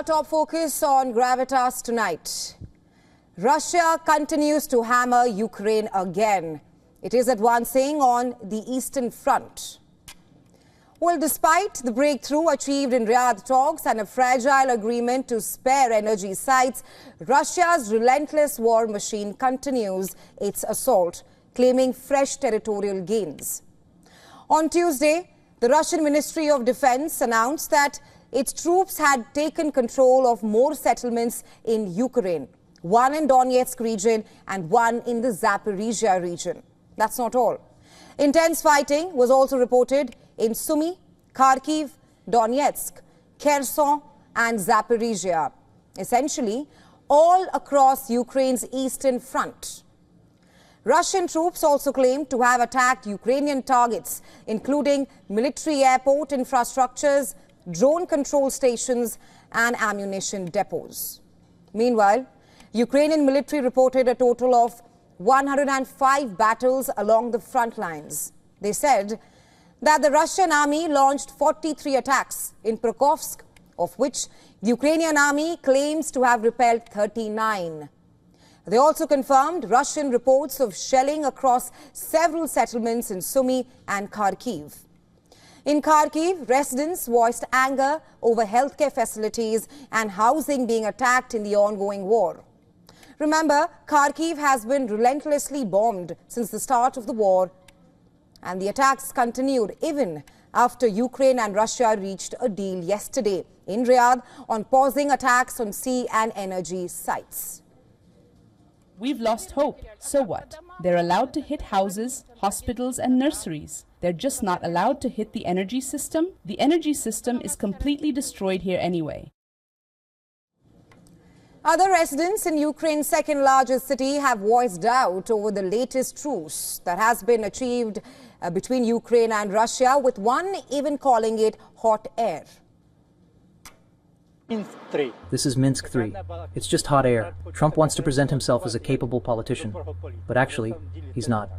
Our top focus on Gravitas tonight. Russia continues to hammer Ukraine again. It is advancing on the Eastern Front. Well, despite the breakthrough achieved in Riyadh talks and a fragile agreement to spare energy sites, Russia's relentless war machine continues its assault, claiming fresh territorial gains. On Tuesday, the Russian Ministry of Defense announced that its troops had taken control of more settlements in Ukraine, one in Donetsk region and one in the Zaporizhzhia region. That's not all. Intense fighting was also reported in Sumy, Kharkiv, Donetsk, Kherson and Zaporizhzhia, essentially all across Ukraine's eastern front. Russian troops also claimed to have attacked Ukrainian targets, including military airport infrastructures, drone control stations and ammunition depots. Meanwhile, Ukrainian military reported a total of 105 battles along the front lines. They said that the Russian army launched 43 attacks in Pokrovsk, of which the Ukrainian army claims to have repelled 39. They also confirmed Russian reports of shelling across several settlements in Sumy and Kharkiv. In Kharkiv, residents voiced anger over healthcare facilities and housing being attacked in the ongoing war. Remember, Kharkiv has been relentlessly bombed since the start of the war, and the attacks continued even after Ukraine and Russia reached a deal yesterday in Riyadh on pausing attacks on sea and energy sites. We've lost hope. So what? They're allowed to hit houses, hospitals and nurseries. They're just not allowed to hit the energy system. The energy system is completely destroyed here anyway. Other residents in Ukraine's second largest city have voiced doubt over the latest truce that has been achieved between Ukraine and Russia, with one even calling it hot air. This is Minsk 3. It's just hot air. Trump wants to present himself as a capable politician, but actually, he's not.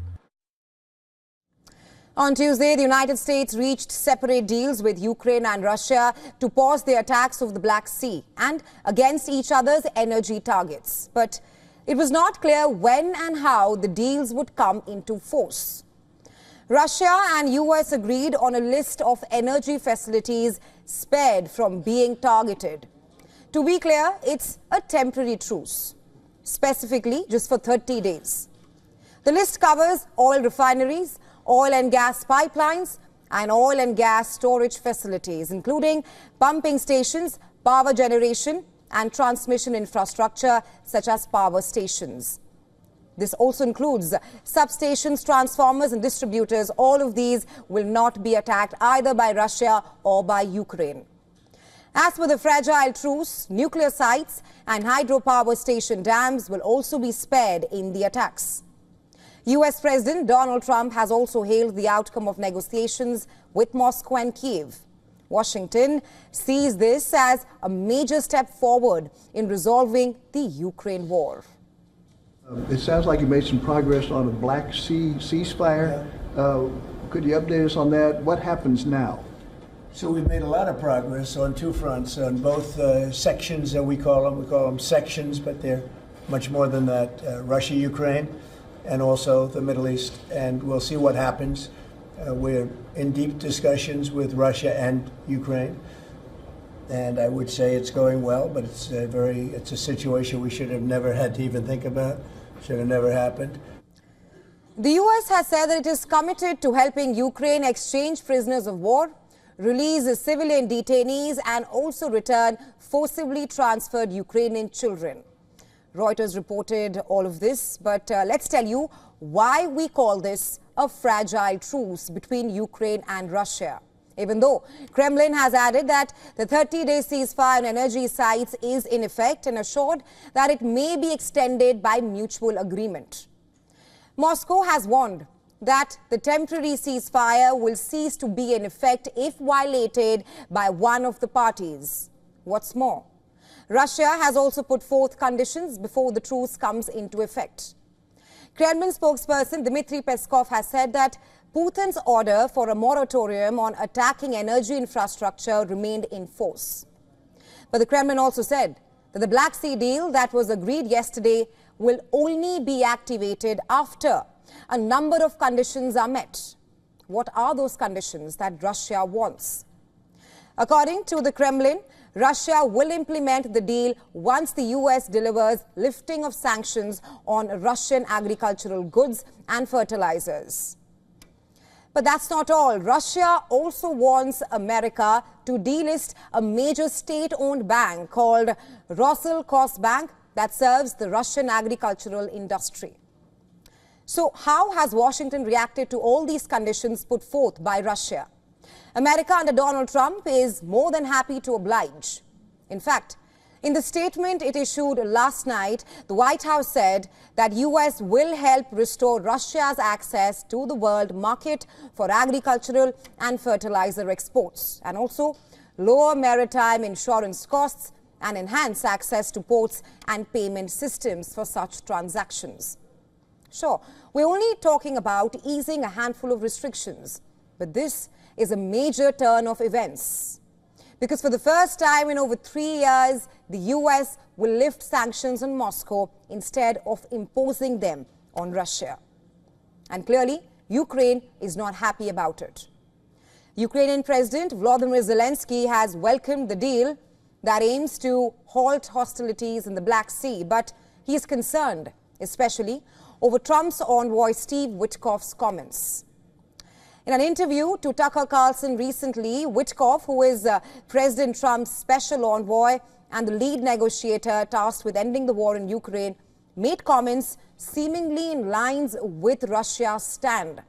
On Tuesday, the United States reached separate deals with Ukraine and Russia to pause the attacks of the Black Sea and against each other's energy targets. But it was not clear when and how the deals would come into force. Russia and US agreed on a list of energy facilities spared from being targeted. To be clear, it's a temporary truce, specifically just for 30 days. The list covers oil refineries, oil and gas pipelines and oil and gas storage facilities, including pumping stations, power generation and transmission infrastructure such as power stations. This also includes substations, transformers and distributors. All of these will not be attacked either by Russia or by Ukraine. As for the fragile truce, nuclear sites and hydropower station dams will also be spared in the attacks. US President Donald Trump has also hailed the outcome of negotiations with Moscow and Kyiv. Washington sees this as a major step forward in resolving the Ukraine war. It sounds like you made some progress on a Black Sea ceasefire. Could you update us on that? What happens now? So we've made a lot of progress on two fronts, on both sections that we call them sections, but they're much more than that, Russia, Ukraine, and also the Middle East, and we'll see what happens. We're in deep discussions with Russia and Ukraine, and I would say it's going well, but it's a situation we should have never had to even think about, should have never happened. The US has said that it is committed to helping Ukraine exchange prisoners of war, release civilian detainees and also return forcibly transferred Ukrainian children. Reuters reported all of this, but let's tell you why we call this a fragile truce between Ukraine and Russia. Even though Kremlin has added that the 30-day ceasefire on energy sites is in effect and assured that it may be extended by mutual agreement. Moscow has warned that the temporary ceasefire will cease to be in effect if violated by one of the parties. What's more, Russia has also put forth conditions before the truce comes into effect. Kremlin spokesperson Dmitry Peskov has said that Putin's order for a moratorium on attacking energy infrastructure remained in force. But the Kremlin also said that the Black Sea deal that was agreed yesterday will only be activated after a number of conditions are met. What are those conditions that Russia wants? According to the Kremlin, Russia will implement the deal once the US delivers lifting of sanctions on Russian agricultural goods and fertilizers. But that's not all. Russia also wants America to delist a major state-owned bank called Roselkosbank that serves the Russian agricultural industry. So how has Washington reacted to all these conditions put forth by Russia? America under Donald Trump is more than happy to oblige. In fact, in the statement it issued last night, the White House said that US will help restore Russia's access to the world market for agricultural and fertilizer exports, and also lower maritime insurance costs and enhance access to ports and payment systems for such transactions. Sure, we're only talking about easing a handful of restrictions, but this is a major turn of events. Because for the first time in over 3 years, the US will lift sanctions on Moscow instead of imposing them on Russia. And clearly, Ukraine is not happy about it. Ukrainian President Volodymyr Zelensky has welcomed the deal that aims to halt hostilities in the Black Sea, but he is concerned, especially over Trump's envoy Steve Witkoff's comments. In an interview to Tucker Carlson recently, Witkoff, who is President Trump's special envoy and the lead negotiator tasked with ending the war in Ukraine, made comments seemingly in lines with Russia's stand.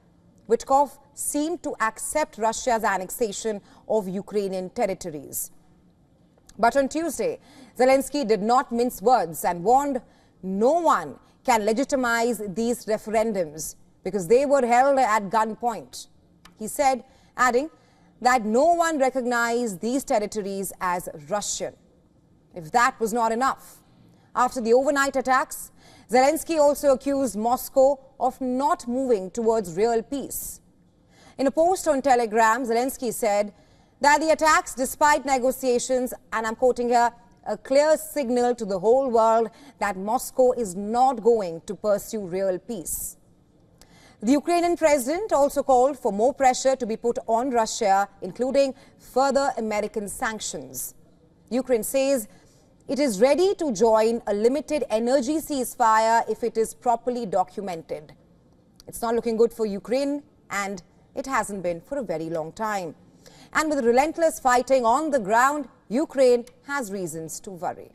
Witkoff seemed to accept Russia's annexation of Ukrainian territories. But on Tuesday, Zelensky did not mince words and warned no one can legitimize these referendums because they were held at gunpoint. He said, adding that no one recognized these territories as Russian. If that was not enough, after the overnight attacks, Zelensky also accused Moscow of not moving towards real peace. In a post on Telegram, Zelensky said that the attacks, despite negotiations, and I'm quoting here, a clear signal to the whole world that Moscow is not going to pursue real peace. The Ukrainian president also called for more pressure to be put on Russia, including further American sanctions. Ukraine says it is ready to join a limited energy ceasefire if it is properly documented. It's not looking good for Ukraine, and it hasn't been for a very long time. And with relentless fighting on the ground, Ukraine has reasons to worry.